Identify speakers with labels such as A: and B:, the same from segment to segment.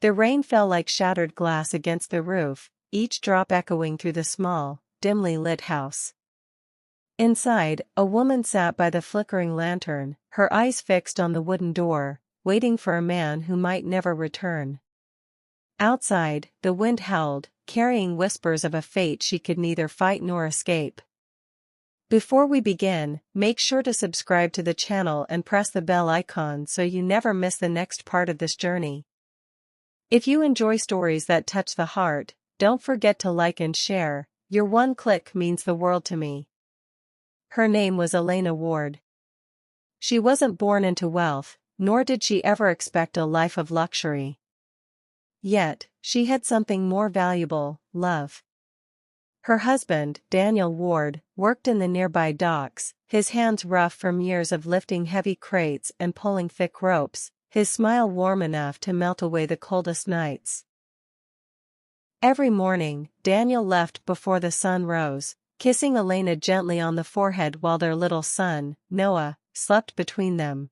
A: The rain fell like shattered glass against the roof, each drop echoing through the small, dimly lit house. Inside, a woman sat by the flickering lantern, her eyes fixed on the wooden door, waiting for a man who might never return. Outside, the wind howled, carrying whispers of a fate she could neither fight nor escape. Before we begin, make sure to subscribe to the channel and press the bell icon so you never miss the next part of this journey. If you enjoy stories that touch the heart, don't forget to like and share. Your one click means the world to me. Her name was Elena Ward. She wasn't born into wealth, nor did she ever expect a life of luxury. Yet, she had something more valuable: love. Her husband, Daniel Ward, worked in the nearby docks, his hands rough from years of lifting heavy crates and pulling thick ropes, his smile warm enough to melt away the coldest nights. Every morning, Daniel left before the sun rose, kissing Elena gently on the forehead while their little son, Noah, slept between them.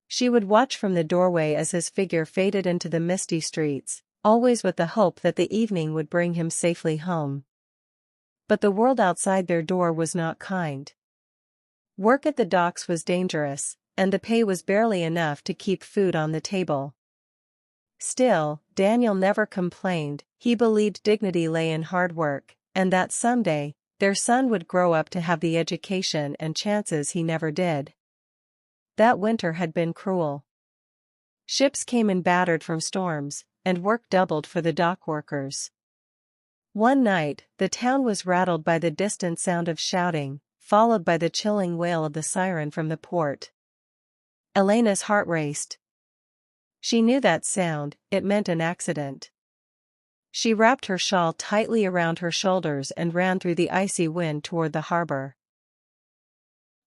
A: She would watch from the doorway as his figure faded into the misty streets, always with the hope that the evening would bring him safely home. But the world outside their door was not kind. Work at the docks was dangerous, and the pay was barely enough to keep food on the table. Still, Daniel never complained. He believed dignity lay in hard work, and that someday, their son would grow up to have the education and chances he never did. That winter had been cruel. Ships came in battered from storms, and work doubled for the dock workers. One night, the town was rattled by the distant sound of shouting, followed by the chilling wail of the siren from the port. Elena's heart raced. She knew that sound; it meant an accident. She wrapped her shawl tightly around her shoulders and ran through the icy wind toward the harbor.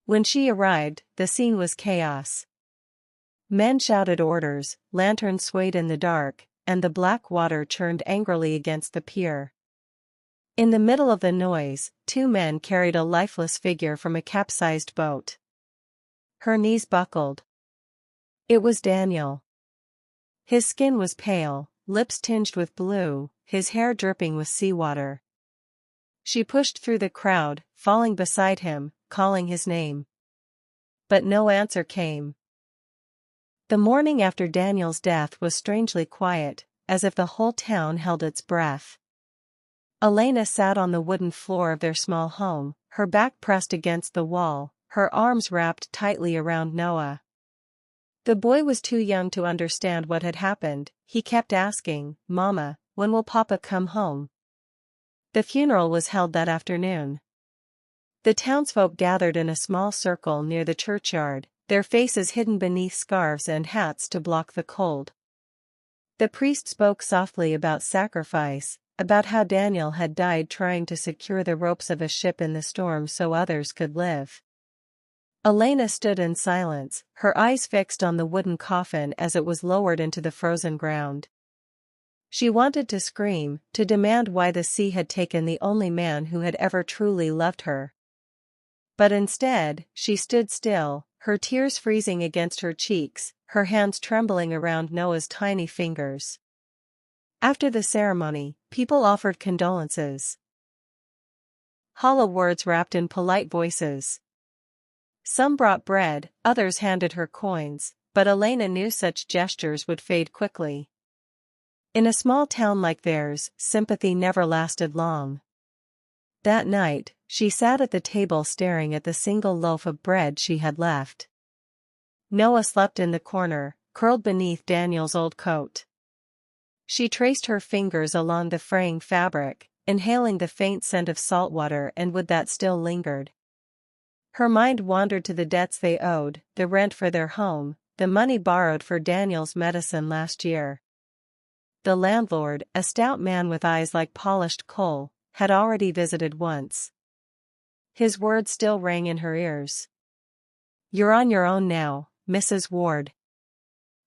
A: When she arrived, the scene was chaos. Men shouted orders, lanterns swayed in the dark, and the black water churned angrily against the pier. In the middle of the noise, two men carried a lifeless figure from a capsized boat. Her knees buckled. It was Daniel. His skin was pale, lips tinged with blue, his hair dripping with seawater. She pushed through the crowd, falling beside him, calling his name. But no answer came. The morning after Daniel's death was strangely quiet, as if the whole town held its breath. Elena sat on the wooden floor of their small home, her back pressed against the wall, her arms wrapped tightly around Noah. The boy was too young to understand what had happened. He kept asking, "Mama, when will Papa come home?" The funeral was held that afternoon. The townsfolk gathered in a small circle near the churchyard, their faces hidden beneath scarves and hats to block the cold. The priest spoke softly about sacrifice, about how Daniel had died trying to secure the ropes of a ship in the storm so others could live. Elena stood in silence, her eyes fixed on the wooden coffin as it was lowered into the frozen ground. She wanted to scream, to demand why the sea had taken the only man who had ever truly loved her. But instead, she stood still, her tears freezing against her cheeks, her hands trembling around Noah's tiny fingers. After the ceremony, people offered condolences. Hollow words wrapped in polite voices. Some brought bread, others handed her coins, but Elena knew such gestures would fade quickly. In a small town like theirs, sympathy never lasted long. That night, she sat at the table staring at the single loaf of bread she had left. Noah slept in the corner, curled beneath Daniel's old coat. She traced her fingers along the fraying fabric, inhaling the faint scent of salt water and wood that still lingered. Her mind wandered to the debts they owed, the rent for their home, the money borrowed for Daniel's medicine last year. The landlord, a stout man with eyes like polished coal, had already visited once. His words still rang in her ears. "You're on your own now, Mrs. Ward.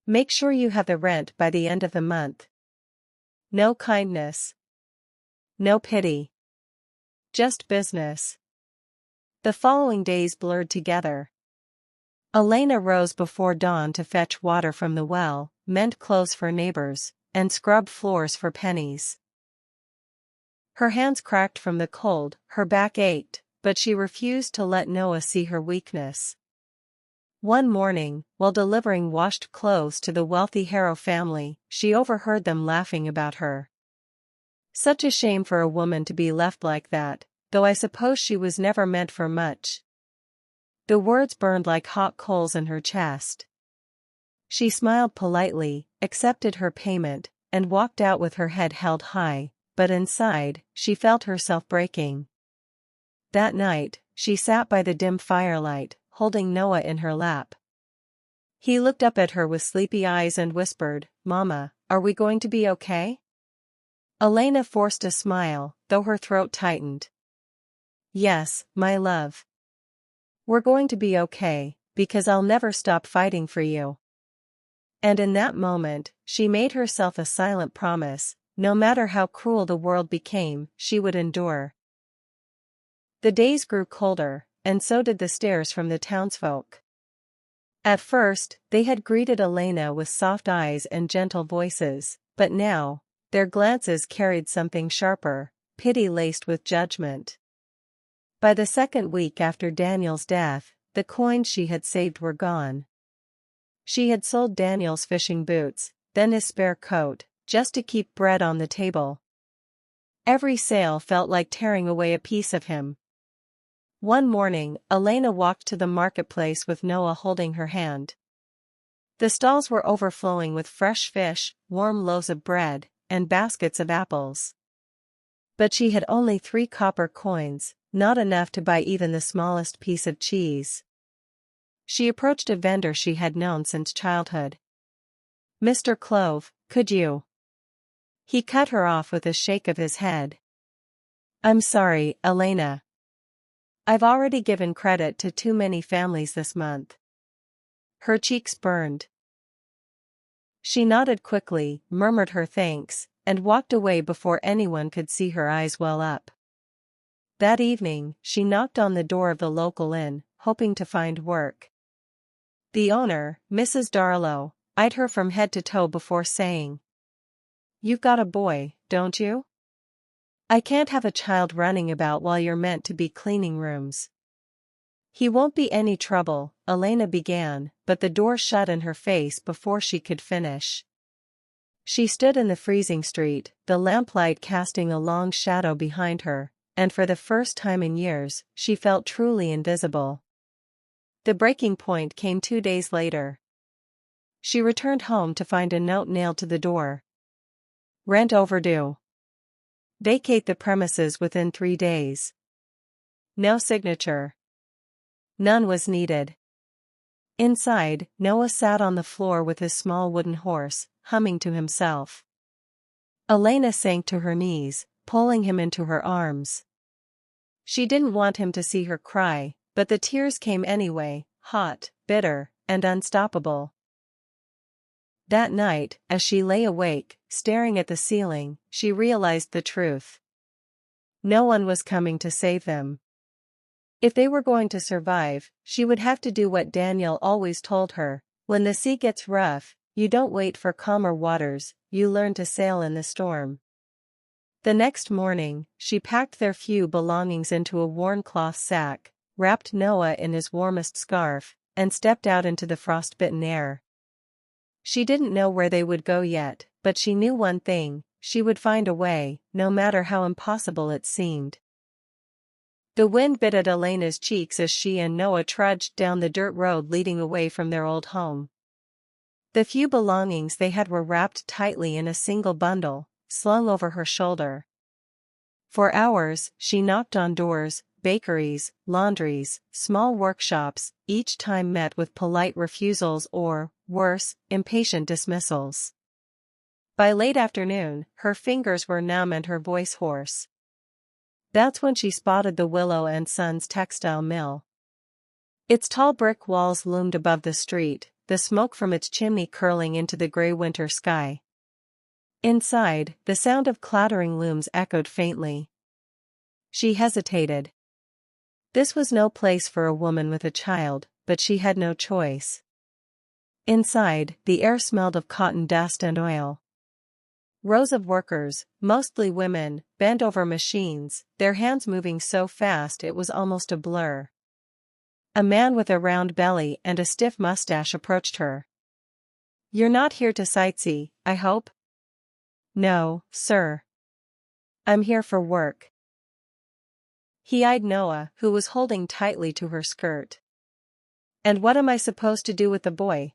A: Make sure you have the rent by the end of the month." No kindness. No pity. Just business. The following days blurred together. Elena rose before dawn to fetch water from the well, mend clothes for neighbors, and scrubbed floors for pennies. Her hands cracked from the cold, her back ached, but she refused to let Noah see her weakness. One morning, while delivering washed clothes to the wealthy Harrow family, she overheard them laughing about her. "Such a shame for a woman to be left like that, though I suppose she was never meant for much." The words burned like hot coals in her chest. She smiled politely, accepted her payment, and walked out with her head held high, but inside, she felt herself breaking. That night, she sat by the dim firelight, holding Noah in her lap. He looked up at her with sleepy eyes and whispered, "Mama, are we going to be okay?" Elena forced a smile, though her throat tightened. "Yes, my love. We're going to be okay, because I'll never stop fighting for you." And in that moment, she made herself a silent promise: no matter how cruel the world became, she would endure. The days grew colder, and so did the stares from the townsfolk. At first, they had greeted Elena with soft eyes and gentle voices, but now, their glances carried something sharper, pity laced with judgment. By the second week after Daniel's death, the coins she had saved were gone. She had sold Daniel's fishing boots, then his spare coat, just to keep bread on the table. Every sale felt like tearing away a piece of him. One morning, Elena walked to the marketplace with Noah holding her hand. The stalls were overflowing with fresh fish, warm loaves of bread, and baskets of apples. But she had only 3 copper coins, not enough to buy even the smallest piece of cheese. She approached a vendor she had known since childhood. "Mr. Clove, could you?" He cut her off with a shake of his head. "I'm sorry, Elena. I've already given credit to too many families this month." Her cheeks burned. She nodded quickly, murmured her thanks, and walked away before anyone could see her eyes well up. That evening, she knocked on the door of the local inn, hoping to find work. The owner, Mrs. Darlow, eyed her from head to toe before saying, "You've got a boy, don't you? I can't have a child running about while you're meant to be cleaning rooms." "He won't be any trouble," Elena began, but the door shut in her face before she could finish. She stood in the freezing street, the lamplight casting a long shadow behind her, and for the first time in years, she felt truly invisible. The breaking point came 2 days later. She returned home to find a note nailed to the door. "Rent overdue. Vacate the premises within 3 days." No signature. None was needed. Inside, Noah sat on the floor with his small wooden horse, humming to himself. Elena sank to her knees, pulling him into her arms. She didn't want him to see her cry, but the tears came anyway, hot, bitter, and unstoppable. That night, as she lay awake, staring at the ceiling, she realized the truth. No one was coming to save them. If they were going to survive, she would have to do what Daniel always told her: when the sea gets rough, you don't wait for calmer waters, you learn to sail in the storm. The next morning, she packed their few belongings into a worn cloth sack, wrapped Noah in his warmest scarf, and stepped out into the frost-bitten air. She didn't know where they would go yet, but she knew one thing: she would find a way, no matter how impossible it seemed. The wind bit at Elena's cheeks as she and Noah trudged down the dirt road leading away from their old home. The few belongings they had were wrapped tightly in a single bundle, slung over her shoulder. For hours, she knocked on doors, bakeries, laundries, small workshops, each time met with polite refusals or, worse, impatient dismissals. By late afternoon, her fingers were numb and her voice hoarse. That's when she spotted the Willow and Sons textile mill. Its tall brick walls loomed above the street, the smoke from its chimney curling into the gray winter sky. Inside, the sound of clattering looms echoed faintly. She hesitated. This was no place for a woman with a child, but she had no choice. Inside, the air smelled of cotton dust and oil. Rows of workers, mostly women, bent over machines, their hands moving so fast it was almost a blur. A man with a round belly and a stiff mustache approached her. "You're not here to sightsee, I hope?" "No, sir. I'm here for work." He eyed Noah, who was holding tightly to her skirt. "And what am I supposed to do with the boy?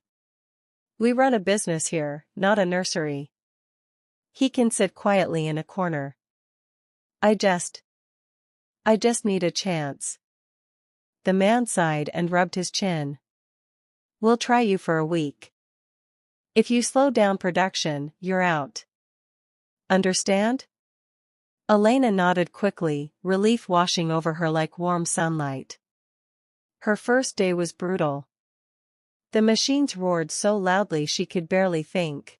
A: We run a business here, not a nursery. He can sit quietly in a corner. I just need a chance." The man sighed and rubbed his chin. "We'll try you for a week. If you slow down production, you're out. Understand?" Elena nodded quickly, relief washing over her like warm sunlight. Her first day was brutal. The machines roared so loudly she could barely think.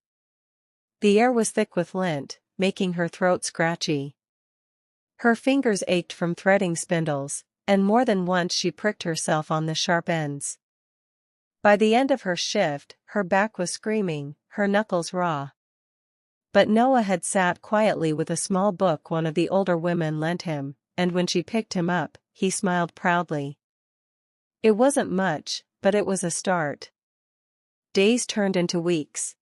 A: The air was thick with lint, making her throat scratchy. Her fingers ached from threading spindles, and more than once she pricked herself on the sharp ends. By the end of her shift, her back was screaming, her knuckles raw. But Noah had sat quietly with a small book one of the older women lent him, and when she picked him up, he smiled proudly. It wasn't much, but it was a start. Days turned into weeks.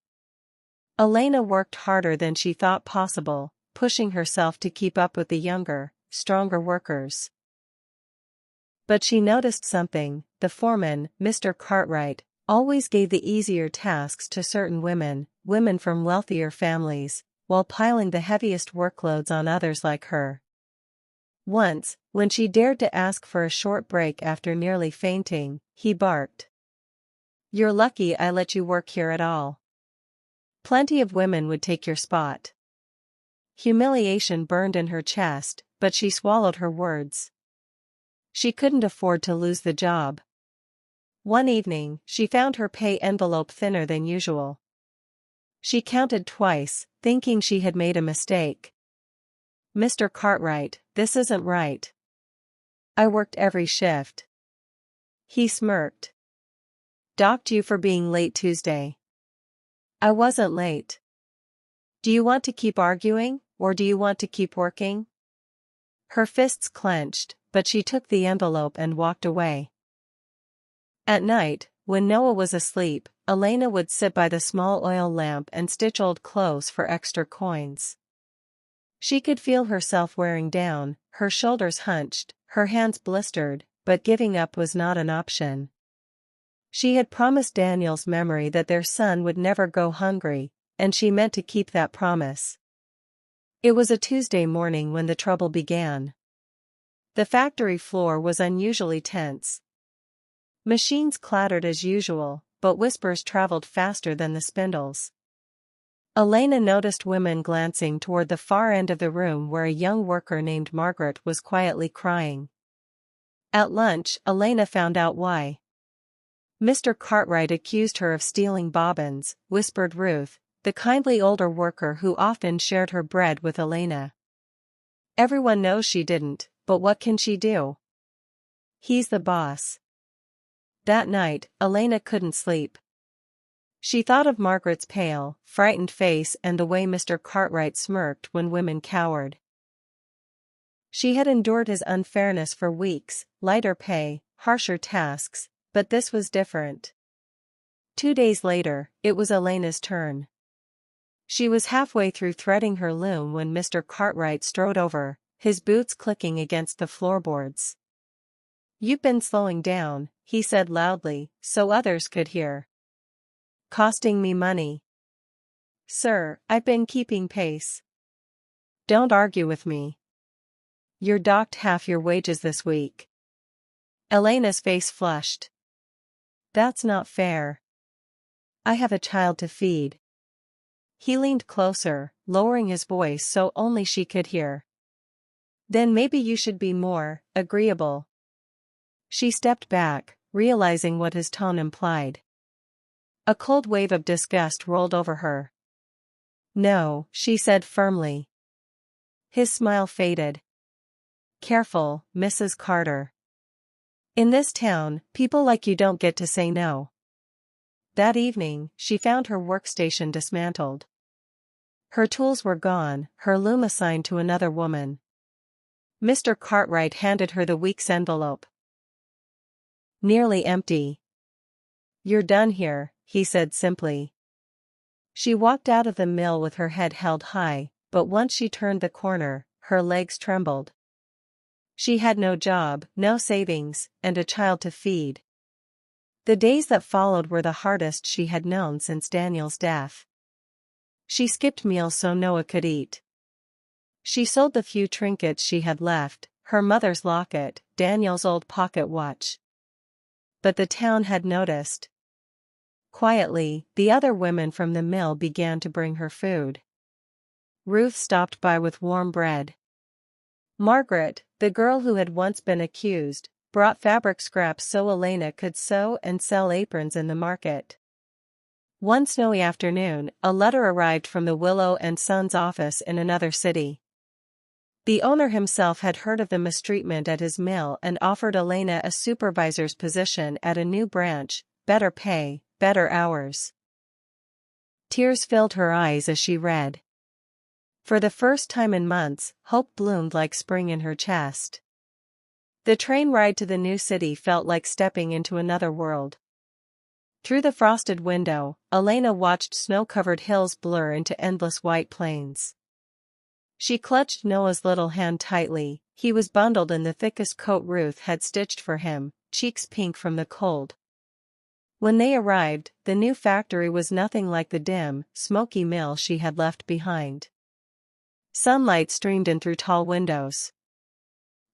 A: Elena worked harder than she thought possible, pushing herself to keep up with the younger, stronger workers. But she noticed something: the foreman, Mr. Cartwright, always gave the easier tasks to certain women from wealthier families, while piling the heaviest workloads on others like her. Once, when she dared to ask for a short break after nearly fainting, he barked. "You're lucky I let you work here at all. Plenty of women would take your spot." Humiliation burned in her chest, but she swallowed her words. She couldn't afford to lose the job. One evening, she found her pay envelope thinner than usual. She counted twice, thinking she had made a mistake. "Mr. Cartwright, this isn't right. I worked every shift." He smirked. "Docked you for being late Tuesday." "I wasn't late. Do you want to keep arguing, or do you want to keep working?" Her fists clenched, but she took the envelope and walked away. At night, when Noah was asleep, Elena would sit by the small oil lamp and stitch old clothes for extra coins. She could feel herself wearing down, her shoulders hunched, her hands blistered, but giving up was not an option. She had promised Daniel's memory that their son would never go hungry, and she meant to keep that promise. It was a Tuesday morning when the trouble began. The factory floor was unusually tense. Machines clattered as usual, but whispers traveled faster than the spindles. Elena noticed women glancing toward the far end of the room where a young worker named Margaret was quietly crying. At lunch, Elena found out why. "Mr. Cartwright accused her of stealing bobbins," whispered Ruth, the kindly older worker who often shared her bread with Elena. "Everyone knows she didn't, but what can she do? He's the boss." That night, Elena couldn't sleep. She thought of Margaret's pale, frightened face and the way Mr. Cartwright smirked when women cowered. She had endured his unfairness for weeks: lighter pay, harsher tasks, but this was different. 2 days later, it was Elena's turn. She was halfway through threading her loom when Mr. Cartwright strode over, his boots clicking against the floorboards. "You've been slowing down," he said loudly, so others could hear. "Costing me money." "Sir, I've been keeping pace." "Don't argue with me. You're docked half your wages this week." Elena's face flushed. "That's not fair. I have a child to feed." He leaned closer, lowering his voice so only she could hear. "Then maybe you should be more agreeable." She stepped back, realizing what his tone implied. A cold wave of disgust rolled over her. "No," she said firmly. His smile faded. "Careful, Mrs. Carter. In this town, people like you don't get to say no." That evening, she found her workstation dismantled. Her tools were gone, her loom assigned to another woman. Mr. Cartwright handed her the week's envelope. Nearly empty. "You're done here," he said simply. She walked out of the mill with her head held high, but once she turned the corner, her legs trembled. She had no job, no savings, and a child to feed. The days that followed were the hardest she had known since Daniel's death. She skipped meals so Noah could eat. She sold the few trinkets she had left, her mother's locket, Daniel's old pocket watch. But the town had noticed. Quietly, the other women from the mill began to bring her food. Ruth stopped by with warm bread. Margaret, the girl who had once been accused, brought fabric scraps so Elena could sew and sell aprons in the market. One snowy afternoon, a letter arrived from the Willow and Sons office in another city. The owner himself had heard of the mistreatment at his mill and offered Elena a supervisor's position at a new branch, better pay, better hours. Tears filled her eyes as she read. For the first time in months, hope bloomed like spring in her chest. The train ride to the new city felt like stepping into another world. Through the frosted window, Elena watched snow-covered hills blur into endless white plains. She clutched Noah's little hand tightly. He was bundled in the thickest coat Ruth had stitched for him, cheeks pink from the cold. When they arrived, the new factory was nothing like the dim, smoky mill she had left behind. Sunlight streamed in through tall windows.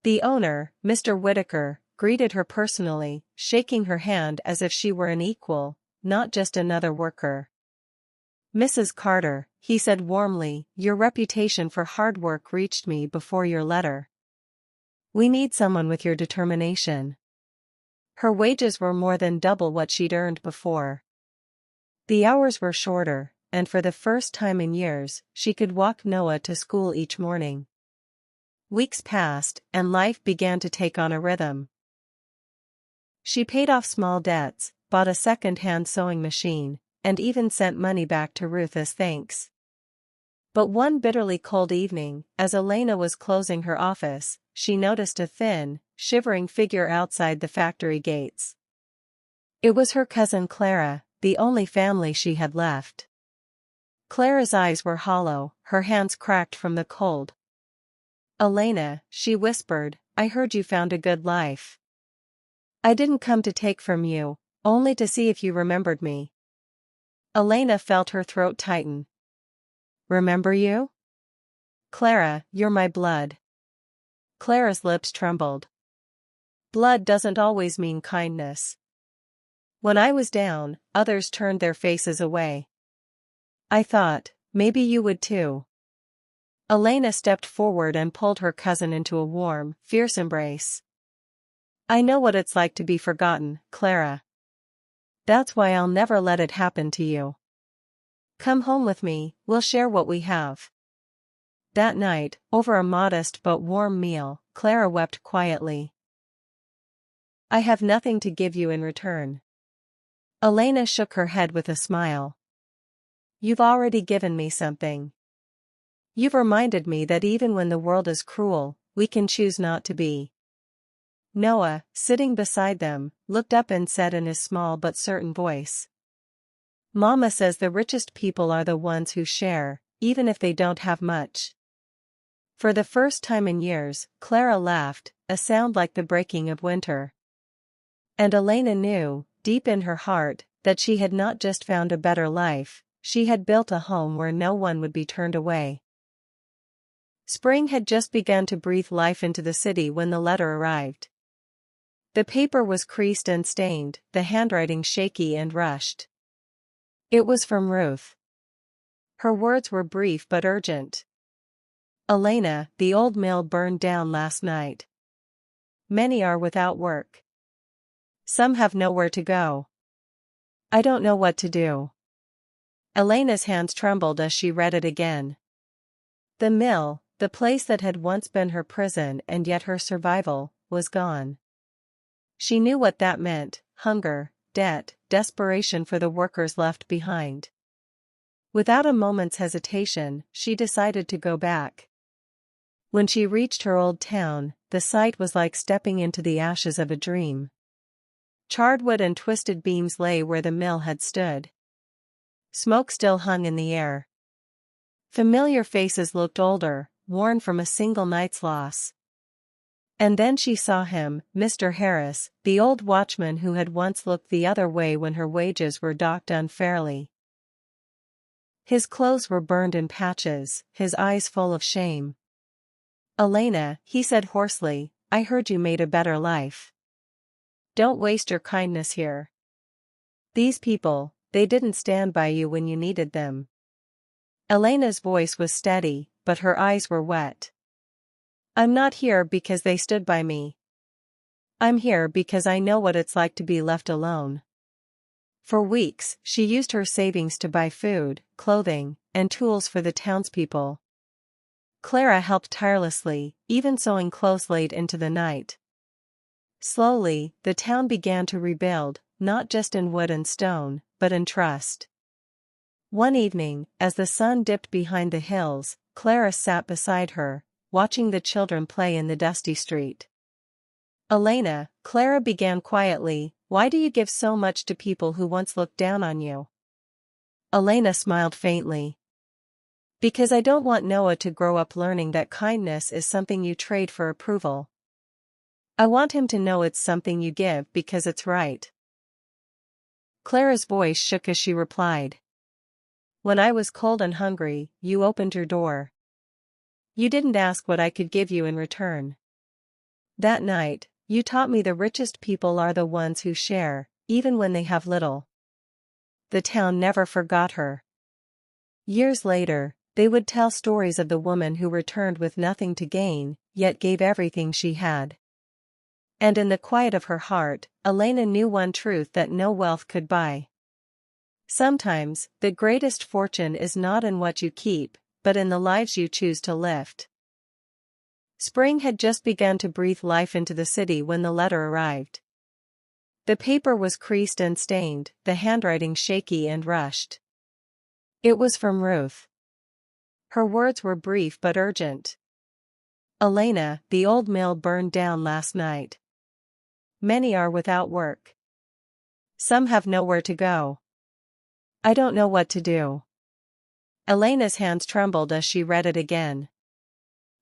A: The owner, Mr. Whitaker, greeted her personally, shaking her hand as if she were an equal, not just another worker. "Mrs. Carter," he said warmly, "your reputation for hard work reached me before your letter. We need someone with your determination." Her wages were more than double what she'd earned before. The hours were shorter, and for the first time in years, she could walk Noah to school each morning. Weeks passed, and life began to take on a rhythm. She paid off small debts, bought a second-hand sewing machine, and even sent money back to Ruth as thanks. But one bitterly cold evening, as Elena was closing her office, she noticed a thin, shivering figure outside the factory gates. It was her cousin Clara, the only family she had left. Clara's eyes were hollow, her hands cracked from the cold. "Elena," she whispered, "I heard you found a good life. I didn't come to take from you, only to see if you remembered me." Elena felt her throat tighten. "Remember you?" "Clara, you're my blood." Clara's lips trembled. "Blood doesn't always mean kindness. When I was down, others turned their faces away. I thought, maybe you would too." Elena stepped forward and pulled her cousin into a warm, fierce embrace. "I know what it's like to be forgotten, Clara. That's why I'll never let it happen to you. Come home with me, we'll share what we have." That night, over a modest but warm meal, Clara wept quietly. "I have nothing to give you in return." Elena shook her head with a smile. "You've already given me something. You've reminded me that even when the world is cruel, we can choose not to be." Noah, sitting beside them, looked up and said in his small but certain voice, "Mama says the richest people are the ones who share, even if they don't have much." For the first time in years, Clara laughed, a sound like the breaking of winter. And Elena knew, deep in her heart, that she had not just found a better life, she had built a home where no one would be turned away. Spring had just begun to breathe life into the city when the letter arrived. The paper was creased and stained, the handwriting shaky and rushed. It was from Ruth. Her words were brief but urgent. "Elena, the old mill burned down last night. Many are without work. Some have nowhere to go. I don't know what to do." Elena's hands trembled as she read it again. The mill, the place that had once been her prison and yet her survival, was gone. She knew what that meant: hunger, debt, desperation for the workers left behind. Without a moment's hesitation, she decided to go back. When she reached her old town, the sight was like stepping into the ashes of a dream. Charred wood and twisted beams lay where the mill had stood. Smoke still hung in the air. Familiar faces looked older, worn from a single night's loss. And then she saw him, Mr. Harris, the old watchman who had once looked the other way when her wages were docked unfairly. His clothes were burned in patches, his eyes full of shame. "Elena," he said hoarsely, "I heard you made a better life. Don't waste your kindness here. These people, they didn't stand by you when you needed them." Elena's voice was steady, but her eyes were wet. "I'm not here because they stood by me. I'm here because I know what it's like to be left alone." For weeks, she used her savings to buy food, clothing, and tools for the townspeople. Clara helped tirelessly, even sewing clothes late into the night. Slowly, the town began to rebuild, not just in wood and stone, but in trust. One evening, as the sun dipped behind the hills, Clara sat beside her, watching the children play in the dusty street. "Elena," Clara began quietly, "why do you give so much to people who once looked down on you?" Elena smiled faintly. "Because I don't want Noah to grow up learning that kindness is something you trade for approval. I want him to know it's something you give because it's right." Clara's voice shook as she replied. "When I was cold and hungry, you opened your door. You didn't ask what I could give you in return. That night, you taught me the richest people are the ones who share, even when they have little." The town never forgot her. Years later, they would tell stories of the woman who returned with nothing to gain, yet gave everything she had. And in the quiet of her heart, Elena knew one truth that no wealth could buy. Sometimes, the greatest fortune is not in what you keep, but in the lives you choose to lift. Spring had just begun to breathe life into the city when the letter arrived. The paper was creased and stained, the handwriting shaky and rushed. It was from Ruth. Her words were brief but urgent. "Elena, the old mill burned down last night. Many are without work. Some have nowhere to go. I don't know what to do." Elena's hands trembled as she read it again.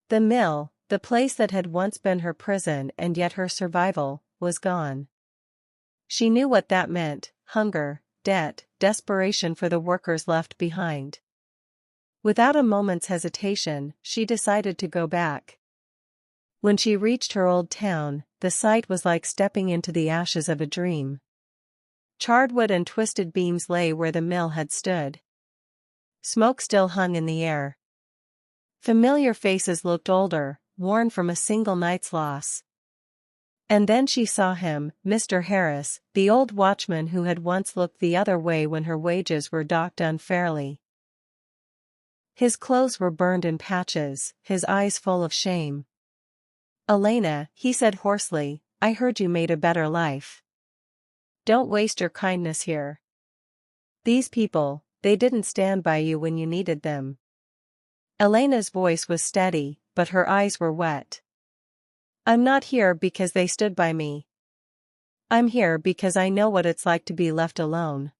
A: The mill, the place that had once been her prison and yet her survival, was gone. She knew what that meant: hunger, debt, desperation for the workers left behind. Without a moment's hesitation, she decided to go back. When she reached her old town, the sight was like stepping into the ashes of a dream. Charred wood and twisted beams lay where the mill had stood. Smoke still hung in the air. Familiar faces looked older, worn from a single night's loss. And then she saw him, Mr. Harris, the old watchman who had once looked the other way when her wages were docked unfairly. His clothes were burned in patches, his eyes full of shame. "Elena," he said hoarsely, "I heard you made a better life. Don't waste your kindness here. These people, they didn't stand by you when you needed them." Elena's voice was steady, but her eyes were wet. "I'm not here because they stood by me. I'm here because I know what it's like to be left alone."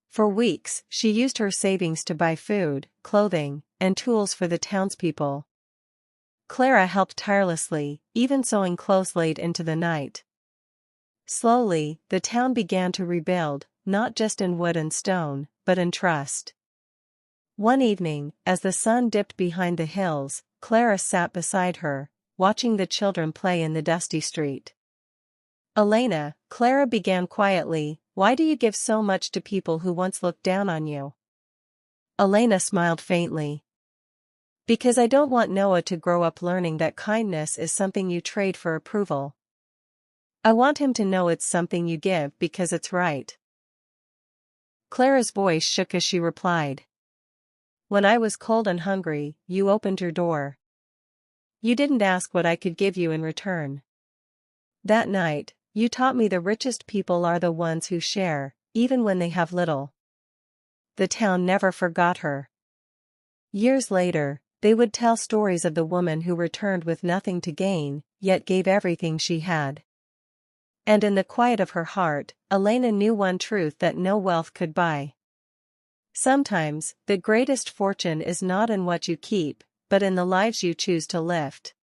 A: For weeks, she used her savings to buy food, clothing, and tools for the townspeople. Clara helped tirelessly, even sewing clothes late into the night. Slowly, the town began to rebuild, not just in wood and stone, but in trust. One evening, as the sun dipped behind the hills, Clara sat beside her, watching the children play in the dusty street. "Elena," Clara began quietly, "why do you give so much to people who once looked down on you?" Elena smiled faintly. "Because I don't want Noah to grow up learning that kindness is something you trade for approval. I want him to know it's something you give because it's right." Clara's voice shook as she replied. "When I was cold and hungry, you opened your door. You didn't ask what I could give you in return. That night, you taught me the richest people are the ones who share, even when they have little." the town never forgot her. Years later, they would tell stories of the woman who returned with nothing to gain, yet gave everything she had. And in the quiet of her heart, Elena knew one truth that no wealth could buy. Sometimes, the greatest fortune is not in what you keep, but in the lives you choose to lift.